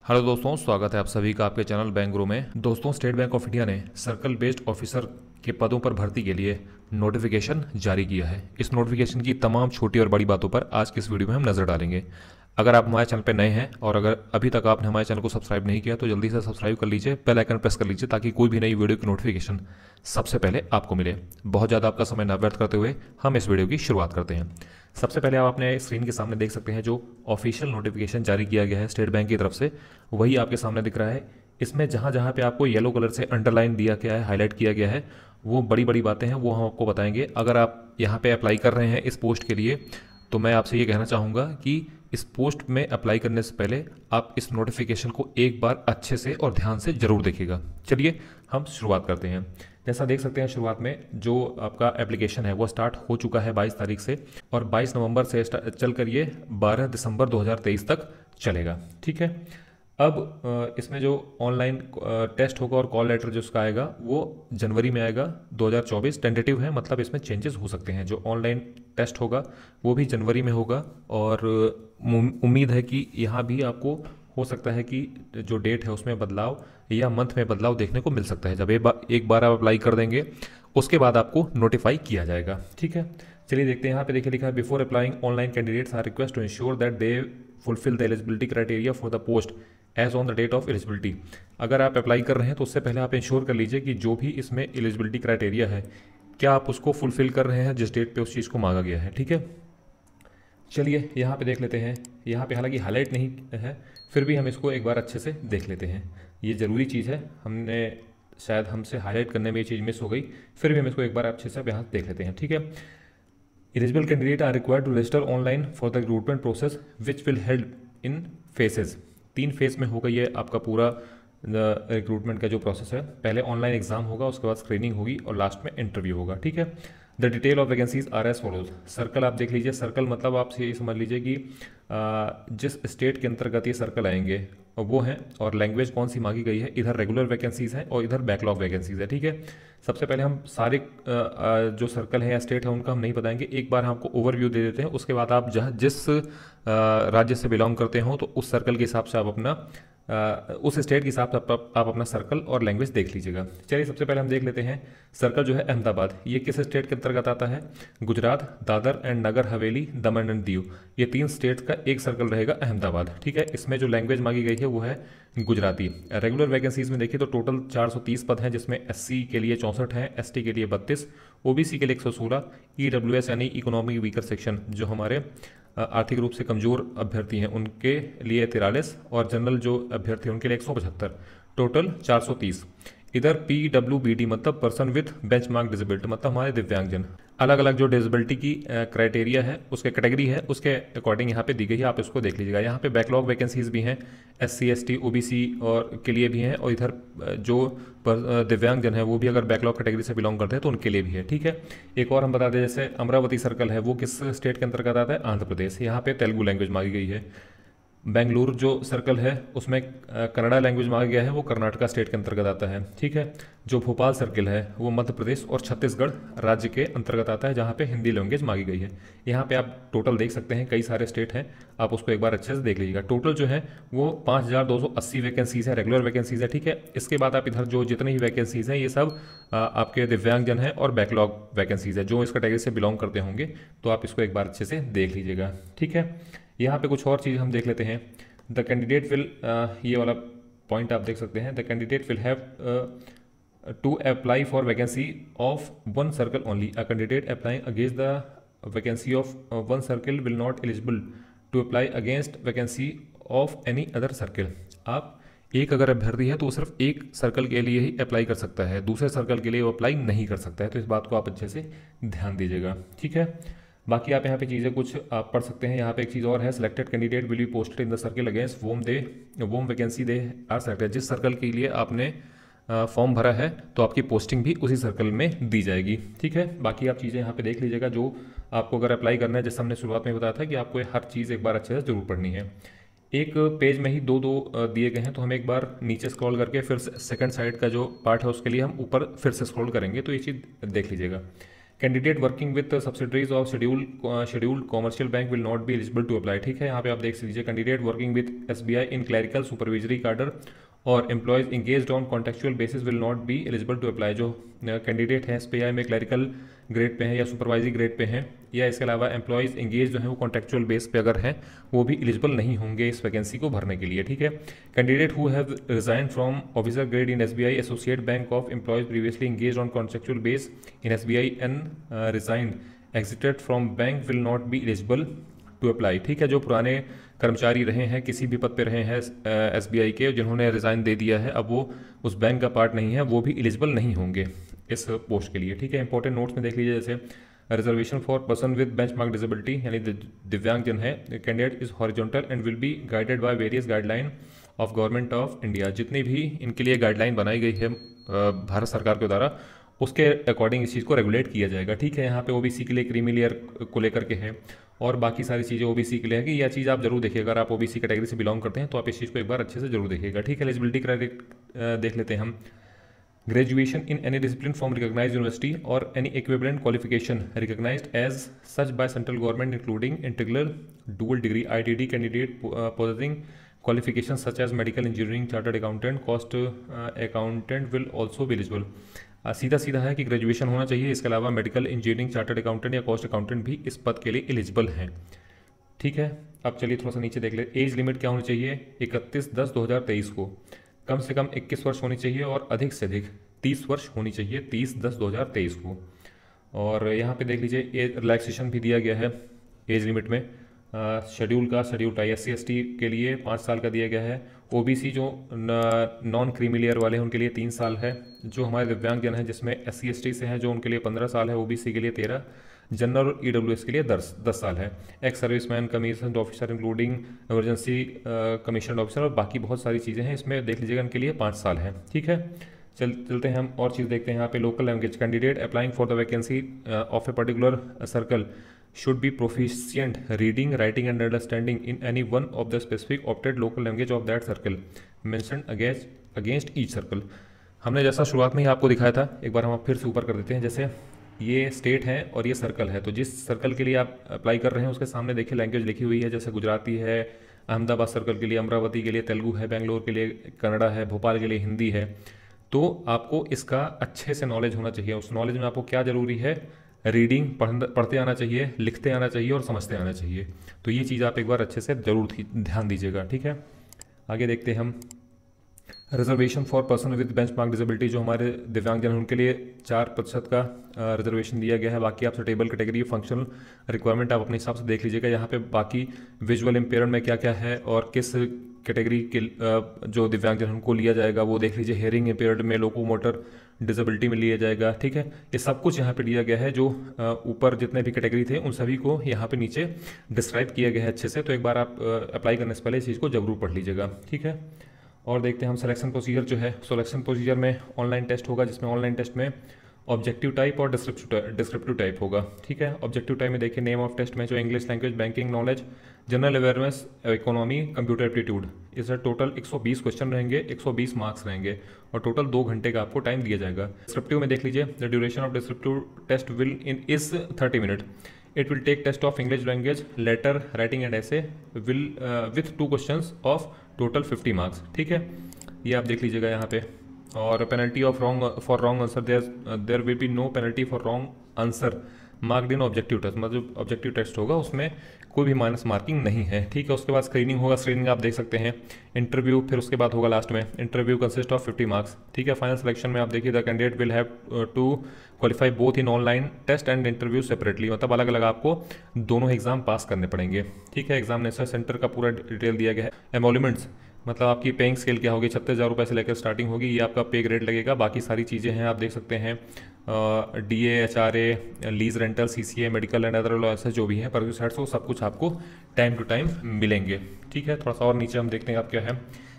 Hello दोस्तों, स्वागत है आप सभी का आपके चैनल बैंक ग्रो में। दोस्तों, स्टेट बैंक ऑफ इंडिया ने सर्कल बेस्ड ऑफिसर के पदों पर भर्ती के लिए नोटिफिकेशन जारी किया है। इस नोटिफिकेशन की तमाम छोटी और बड़ी बातों पर आज की इस वीडियो में हम नजर डालेंगे। अगर आप हमारे चैनल पर नए हैं और अगर अभी तक आपने हमारे चैनल को सब्सक्राइब नहीं किया तो जल्दी से सब्सक्राइब कर लीजिए, बेल आइकन प्रेस कर लीजिए ताकि कोई भी नई वीडियो की नोटिफिकेशन सबसे पहले आपको मिले। बहुत ज़्यादा आपका समय न व्यर्थ करते हुए हम इस वीडियो की शुरुआत करते हैं। सबसे पहले आप अपने स्क्रीन के सामने देख सकते हैं जो ऑफिशियल नोटिफिकेशन जारी किया गया है स्टेट बैंक की तरफ से, वही आपके सामने दिख रहा है। इसमें जहाँ जहाँ पे आपको येलो कलर से अंडरलाइन दिया गया है, हाईलाइट किया गया है, वो बड़ी बड़ी बातें हैं, वो हम आपको बताएंगे। अगर आप यहाँ पे अप्लाई कर रहे हैं इस पोस्ट के लिए तो मैं आपसे ये कहना चाहूँगा कि इस पोस्ट में अप्लाई करने से पहले आप इस नोटिफिकेशन को एक बार अच्छे से और ध्यान से जरूर देखिएगा। चलिए हम शुरुआत करते हैं। जैसा देख सकते हैं शुरुआत में जो आपका एप्लीकेशन है वो स्टार्ट हो चुका है 22 तारीख से और 22 नवंबर से चल कर ये 12 दिसंबर 2023 तक चलेगा। ठीक है। अब इसमें जो ऑनलाइन टेस्ट होगा और कॉल लेटर जो उसका आएगा वो जनवरी में आएगा 2024। टेंटेटिव है, मतलब इसमें चेंजेस हो सकते हैं। जो ऑनलाइन टेस्ट होगा वो भी जनवरी में होगा और उम्मीद है कि यहाँ भी आपको हो सकता है कि जो डेट है उसमें बदलाव या मंथ में बदलाव देखने को मिल सकता है। जब एक बार आप अप्लाई कर देंगे उसके बाद आपको नोटिफाई किया जाएगा। ठीक है, चलिए देखते हैं। यहाँ पे देखिए लिखा है, before applying online candidates are request to ensure that they fulfil the eligibility criteria for the post as on the date of eligibility. अगर आप अप्लाई कर रहे हैं तो उससे पहले आप इंश्योर कर लीजिए कि जो भी इसमें एलिजिबिलिटी क्राइटेरिया है क्या आप उसको फुलफिल कर रहे हैं जिस डेट पे उस चीज़ को मांगा गया है। ठीक है, चलिए यहाँ पे देख लेते हैं। यहाँ पे हालांकि हाईलाइट नहीं है, फिर भी हम इसको एक बार अच्छे से देख लेते हैं। ये ज़रूरी चीज़ है, हमने शायद हमसे हाईलाइट करने में ये चीज़ मिस हो गई, फिर भी हम इसको एक बार अच्छे से यहाँ देख लेते हैं। ठीक है, eligible candidate are required to register online for the recruitment process which will help in phases. 3 phase में होगा ये आपका पूरा रिक्रूटमेंट का जो प्रोसेस है। पहले ऑनलाइन एग्जाम होगा, उसके बाद स्क्रीनिंग होगी और लास्ट में इंटरव्यू होगा। ठीक है, the detail of vacancies are as follows. Circle आप देख लीजिए। सर्कल मतलब आप ये समझ लीजिए कि जिस स्टेट के अंतर्गत ये सर्कल आएंगे वो हैं, और लैंग्वेज कौन सी मांगी गई है। इधर रेगुलर वैकेंसीज हैं और इधर बैकलॉग वैकेंसीज है। ठीक है, सबसे पहले हम सारे जो सर्कल हैं या स्टेट है उनका हम नहीं बताएंगे, एक बार हम आपको ओवरव्यू दे देते हैं। उसके बाद आप जहाँ जिस राज्य से बिलोंग करते हो तो उस सर्कल के हिसाब से आप अपना उस स्टेट के हिसाब से आप अपना सर्कल और लैंग्वेज देख लीजिएगा। चलिए सबसे पहले हम देख लेते हैं सर्कल जो है अहमदाबाद, ये किस स्टेट के अंतर्गत आता है। Gujarat, Dadar and Nagar Haveli, Daman and Diu, ये 3 स्टेट का एक सर्कल रहेगा अहमदाबाद। ठीक है, इसमें जो लैंग्वेज मांगी गई है वो है गुजराती। रेगुलर वैकेंसीज में देखिए तो टोटल 430 पद हैं, जिसमें एससी के लिए 64 हैं, एसटी के लिए 32, ओबीसी के लिए 116, ईडब्ल्यूएस यानी इकोनॉमिक वीकर सेक्शन जो हमारे आर्थिक रूप से कमजोर अभ्यर्थी हैं उनके लिए 43 और जनरल जो अभ्यर्थी हैं उनके लिए 175, टोटल 430। इधर PWBD मतलब पर्सन विथ बेंचमार्क डिसेबिलिटी, मतलब हमारे दिव्यांगजन। अलग अलग जो डिसेबिलिटी की क्राइटेरिया है, उसके कैटेगरी है, उसके अकॉर्डिंग यहाँ पे दी गई है, आप इसको देख लीजिएगा। यहाँ पे बैकलॉग वैकेंसीज भी हैं, SC ST OBC और के लिए भी हैं, और इधर जो दिव्यांगजन है वो भी अगर बैकलॉग कैटेगरी से बिलोंग करते हैं तो उनके लिए भी है। ठीक है, एक और हम बता दें, जैसे अमरावती सर्कल है वो किस स्टेट के अंतर्गत आता है, आंध्र प्रदेश। यहाँ पे तेलुगु लैंग्वेज मांगी गई है। बेंगलुरु जो सर्कल है उसमें कन्नड़ा लैंग्वेज मांगा गया है, वो कर्नाटका स्टेट के अंतर्गत आता है। ठीक है, जो भोपाल सर्कल है वो मध्य प्रदेश और छत्तीसगढ़ राज्य के अंतर्गत आता है, जहाँ पे हिंदी लैंग्वेज मांगी गई है। यहाँ पे आप टोटल देख सकते हैं, कई सारे स्टेट हैं, आप उसको एक बार अच्छे से देख लीजिएगा। टोटल जो है वो 5280 वैकेंसीज है, रेगुलर वैकेंसीज है। ठीक है, इसके बाद आप इधर जो जितनी भी वैकेंसीज हैं ये सब आपके दिव्यांगजन हैं और बैकलॉग वैकेंसीज है, जो इस कैटेगरी से बिलोंग करते होंगे तो आप इसको एक बार अच्छे से देख लीजिएगा। ठीक है, यहाँ पे कुछ और चीज़ हम देख लेते हैं। द कैंडिडेट विल, ये वाला पॉइंट आप देख सकते हैं, the candidate will have to apply for vacancy of 1 circle only. A candidate applying against the vacancy of 1 circle will not eligible to apply against vacancy of any other circle. आप एक अगर अभ्यर्थी है तो वो सिर्फ एक सर्कल के लिए ही अप्लाई कर सकता है, दूसरे सर्कल के लिए वो अप्लाई नहीं कर सकता है। तो इस बात को आप अच्छे से ध्यान दीजिएगा। ठीक है, बाकी आप यहाँ पे चीज़ें कुछ आप पढ़ सकते हैं। यहाँ पे एक चीज़ और है, selected candidate will be posted in the circle against whom vacancy they are selected. जिस सर्कल के लिए आपने फॉर्म भरा है तो आपकी पोस्टिंग भी उसी सर्कल में दी जाएगी। ठीक है, बाकी आप चीज़ें यहाँ पे देख लीजिएगा जो आपको अगर अप्लाई करना है। जैसे हमने शुरुआत में बताया था कि आपको हर चीज़ एक बार अच्छे से जरूर पढ़नी है। एक पेज में ही दो दिए गए हैं, तो हम एक बार नीचे स्क्रॉल करके फिर सेकंड साइड का जो पार्ट है उसके लिए हम ऊपर फिर से स्क्रॉल करेंगे, तो ये चीज़ देख लीजिएगा। Candidate working with subsidiaries of scheduled commercial bank will not be eligible to apply. ठीक है, यहाँ पे आप देख लीजिए candidate working with SBI in clerical supervisory cadre और employees engaged on contractual basis will not be eligible to apply. जो candidate है एसबीआई में क्लरिकल ग्रेड पे हैं या सुपरवाइजरी ग्रेड पे हैं या इसके अलावा एम्प्लॉयज़ इंगेज जो है वो कॉन्ट्रेक्चुअल बेस पे अगर हैं वो भी एलिजिबल नहीं होंगे इस वैकेंसी को भरने के लिए। ठीक है, candidate who have resign from officer grade in SBI associate bank of employees previously engage on contractual base in SBI and resigned exited from bank will not be eligible to apply. ठीक है, जो पुराने कर्मचारी रहे हैं किसी भी पद पे रहे हैं एसबीआई के, जिन्होंने रिज़ाइन दे दिया है, अब वो उस बैंक का पार्ट नहीं है, वो भी एलिजिबल नहीं होंगे इस पोस्ट के लिए। ठीक है, इंपॉर्टेंट नोट्स में देख लीजिए, जैसे reservation for person with benchmark disability यानी दिव्यांगजन है, candidate is horizontal and will be guided by various guideline of government of India. जितनी भी इनके लिए गाइडलाइन बनाई गई है भारत सरकार के द्वारा, उसके अकॉर्डिंग इस चीज़ को रेगुलेट किया जाएगा। ठीक है, यहाँ पे ओबीसी के लिए क्रीमी लेयर को लेकर के है और बाकी सारी चीज़ें ओबीसी के लिए है कि यह चीज़ आप जरूर देखिए, अगर आप ओबीसी कैटेगरी से बिलोंग करते हैं तो आप इस चीज़ को एक बार अच्छे से जरूर देखिएगा। ठीक है, एलिजिबिलिटी क्राइटेरिया देख लेते हैं हम। Graduation in any discipline from recognised university और any equivalent qualification recognised as such by central government including integral dual degree ITD candidate possessing qualification such as medical engineering chartered accountant cost accountant will also भी eligible. सीधा सीधा है कि graduation होना चाहिए, इसके अलावा मेडिकल इंजीनियरिंग चार्टर्ड अकाउंटेंट या कॉस्ट अकाउंटेंट भी इस पद के लिए एलिजिबल हैं। ठीक है, अब चलिए थोड़ा सा नीचे देख ले। एज लिमिट क्या होनी चाहिए? 31/10/2023 को कम से कम 21 वर्ष होनी चाहिए और अधिक से अधिक 30 वर्ष होनी चाहिए 30/10/2023 को। और यहाँ पे देख लीजिए एज रिलैक्सेशन भी दिया गया है एज लिमिट में। शेड्यूल टाई SC/ST के लिए 5 साल का दिया गया है। ओबीसी जो नॉन क्रीमी लेयर वाले हैं उनके लिए 3 साल है। जो हमारे दिव्यांगजन हैं जिसमें SC/ST से हैं जो उनके लिए 15 साल है, ओबीसी के लिए 13, जनरल और EWS के लिए 10 साल है। Ex serviceman, commission officer including emergency commission officer और बाकी बहुत सारी चीज़ें हैं, इसमें देख लीजिएगा इनके लिए 5 साल है। ठीक है, चलते हैं हम और चीज़ देखते हैं। यहाँ पे local language candidate applying for the vacancy of a particular circle should be proficient reading, writing and understanding in any one of the specific opted local language of that circle mentioned against each circle। हमने जैसा शुरुआत में ही आपको दिखाया था, एक बार हम फिर से ऊपर कर देते हैं। जैसे ये स्टेट है और ये सर्कल है, तो जिस सर्कल के लिए आप अप्लाई कर रहे हैं उसके सामने देखिए लैंग्वेज लिखी हुई है। जैसे गुजराती है, अहमदाबाद सर्कल के लिए, अमरावती के लिए तेलुगु है, बेंगलोर के लिए कन्नड़ा है, भोपाल के लिए हिंदी है। तो आपको इसका अच्छे से नॉलेज होना चाहिए। उस नॉलेज में आपको क्या ज़रूरी है? रीडिंग पढ़ते आना चाहिए, लिखते आना चाहिए और समझते आना चाहिए। तो ये चीज़ आप एक बार अच्छे से ज़रूर ध्यान दीजिएगा। ठीक है, आगे देखते हैं हम। Reservation for person with benchmark disability, जो हमारे दिव्यांगजन हैं उनके लिए 4% का रिजर्वेशन दिया गया है। बाकी आप स्टेबल कैटेगरी फंक्शनल रिक्वायरमेंट आप अपने हिसाब से देख लीजिएगा। यहाँ पे बाकी विजुअल इम्पेयरमेंट में क्या क्या है और किस कैटेगरी के जो दिव्यांगजन उनको लिया जाएगा वो देख लीजिए। हेयरिंग इम्पेयर्ड में, लोकोमोटर डिसेबिलिटी में लिया जाएगा। ठीक है, ये सब कुछ यहाँ पे दिया गया है। जो ऊपर जितने भी कैटेगरी थे उन सभी को यहाँ पे नीचे डिस्क्राइब किया गया है अच्छे से। तो एक बार आप अप्लाई करने से पहले इस चीज़ को जरूर पढ़ लीजिएगा। ठीक है, और देखते हैं हम सिलेक्शन प्रोसीजर जो है। सिलेक्शन प्रोसीजर में ऑनलाइन टेस्ट होगा, जिसमें ऑनलाइन टेस्ट में ऑब्जेक्टिव टाइप और डिस्क्रिप्टिव टाइप होगा। ठीक है, ऑब्जेक्टिव टाइप में देखिए नेम ऑफ टेस्ट में जो English language, banking knowledge, general awareness, economy, computer aptitude, इससे टोटल 120 क्वेश्चन रहेंगे, 120 मार्क्स रहेंगे और टोटल 2 घंटे का आपको टाइम दिया जाएगा। डिस्क्रिप्टिव में देख लीजिए the duration of descriptive test will is 30 minute. It will take test of English language, letter writing and essay will with 2 questions of total 50 marks. ठीक है, ये आप देख लीजिएगा यहाँ पे। और penalty of for wrong answer, there will be no penalty for wrong answer marked in objective test. मतलब ऑब्जेक्टिव टेस्ट होगा उसमें कोई भी माइनस मार्किंग नहीं है। ठीक है, उसके बाद स्क्रीनिंग होगा, स्क्रीनिंग आप देख सकते हैं, इंटरव्यू, फिर उसके बाद होगा लास्ट में इंटरव्यू कंसिस्ट ऑफ 50 मार्क्स। ठीक है, फाइनल सिलेक्शन में आप देखिए the candidate will have to qualify both in online test and interview separately. मतलब अलग अलग आपको दोनों एग्जाम पास करने पड़ेंगे। ठीक है, एग्जामिनेशन सेंटर का पूरा डिटेल दिया गया है। एमोल्यूमेंट्स मतलब आपकी पेइंग स्केल क्या होगी, 36,000 रुपये से लेकर स्टार्टिंग होगी, ये आपका पे ग्रेड लगेगा। बाकी सारी चीज़ें हैं आप देख सकते हैं, DA, HRA, lease rental, CCA, medical and other allowances जो भी है परव्यूज हेड्स, वो सब कुछ आपको टाइम टू टाइम मिलेंगे। ठीक है, थोड़ा सा और नीचे हम देखते हैं आप क्या है।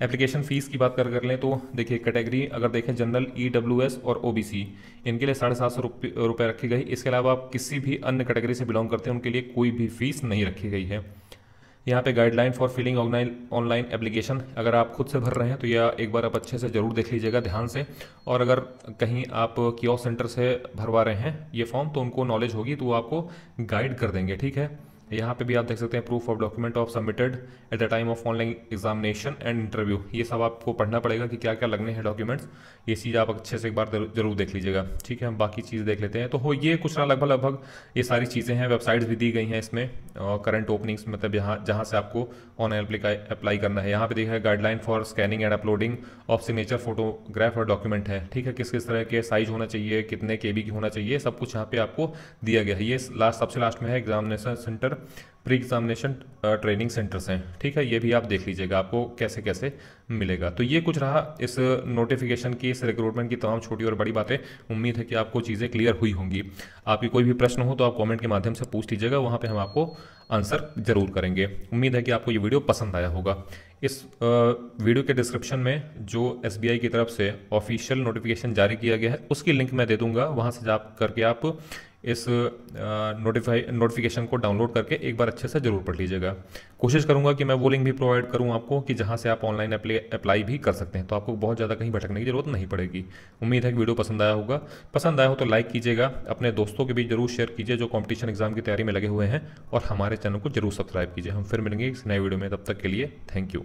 एप्लीकेशन फ़ीस की बात कर लें तो देखिए कैटेगरी अगर देखें जनरल, EWS और OBC, इनके लिए 750 रुपये रखी गई। इसके अलावा आप किसी भी अन्य कैटेगरी से बिलोंग करते हैं उनके लिए कोई भी फीस नहीं रखी गई है। यहाँ पे guideline for filling online application, अगर आप खुद से भर रहे हैं तो यह एक बार आप अच्छे से ज़रूर देख लीजिएगा ध्यान से। और अगर कहीं आप कियोस्क सेंटर से भरवा रहे हैं ये फॉर्म तो उनको नॉलेज होगी तो वो आपको गाइड कर देंगे, ठीक है। यहाँ पे भी आप देख सकते हैं proof of document of submitted at the time of online examination and interview, ये सब आपको पढ़ना पड़ेगा कि क्या क्या लगने हैं डॉक्यूमेंट्स। ये चीज़ आप अच्छे से एक बार जरूर देख लीजिएगा, ठीक है। हम बाकी चीज़ देख लेते हैं। तो हो ये कुछ ना लगभग लगभग ये सारी चीज़ें हैं। वेबसाइट्स भी दी गई हैं इसमें, करंट ओपनिंग्स मतलब यहाँ जहाँ से आपको ऑनलाइन अप्लाई करना है। यहाँ पे देखा है guideline for scanning and uploading of signature photograph और डॉक्यूमेंट है, ठीक है। किस किस तरह के साइज होना चाहिए, कितने केबी की होना चाहिए, सब कुछ यहाँ पे आपको दिया गया है। ये सबसे लास्ट में है examination centre pre examination training centres हैं, ठीक है। ये भी आप देख लीजिएगा आपको कैसे कैसे मिलेगा। तो ये कुछ रहा इस नोटिफिकेशन की, इस रिक्रूटमेंट की तमाम छोटी और बड़ी बातें। उम्मीद है कि आपको चीज़ें क्लियर हुई होंगी। आपकी कोई भी प्रश्न हो तो आप कमेंट के माध्यम से पूछ लीजिएगा, वहाँ पे हम आपको आंसर जरूर करेंगे। उम्मीद है कि आपको ये वीडियो पसंद आया होगा। इस वीडियो के डिस्क्रिप्शन में जो SBI की तरफ से ऑफिशियल नोटिफिकेशन जारी किया गया है उसकी लिंक मैं दे दूंगा, वहाँ से जा करके आप इस नोटिफिकेशन को डाउनलोड करके एक बार अच्छे से जरूर पढ़ लीजिएगा। कोशिश करूंगा कि मैं वो लिंक भी प्रोवाइड करूं आपको कि जहां से आप ऑनलाइन अप्लाई भी कर सकते हैं, तो आपको बहुत ज़्यादा कहीं भटकने की जरूरत नहीं पड़ेगी। उम्मीद है कि वीडियो पसंद आया होगा। पसंद आया हो तो लाइक कीजिएगा, अपने दोस्तों के बीच जरूर शेयर कीजिए जो कॉम्पिटिशन एग्जाम की तैयारी में लगे हुए हैं, और हमारे चैनल को जरूर सब्सक्राइब कीजिए। हम फिर मिलेंगे इस नए वीडियो में, तब तक के लिए थैंक यू।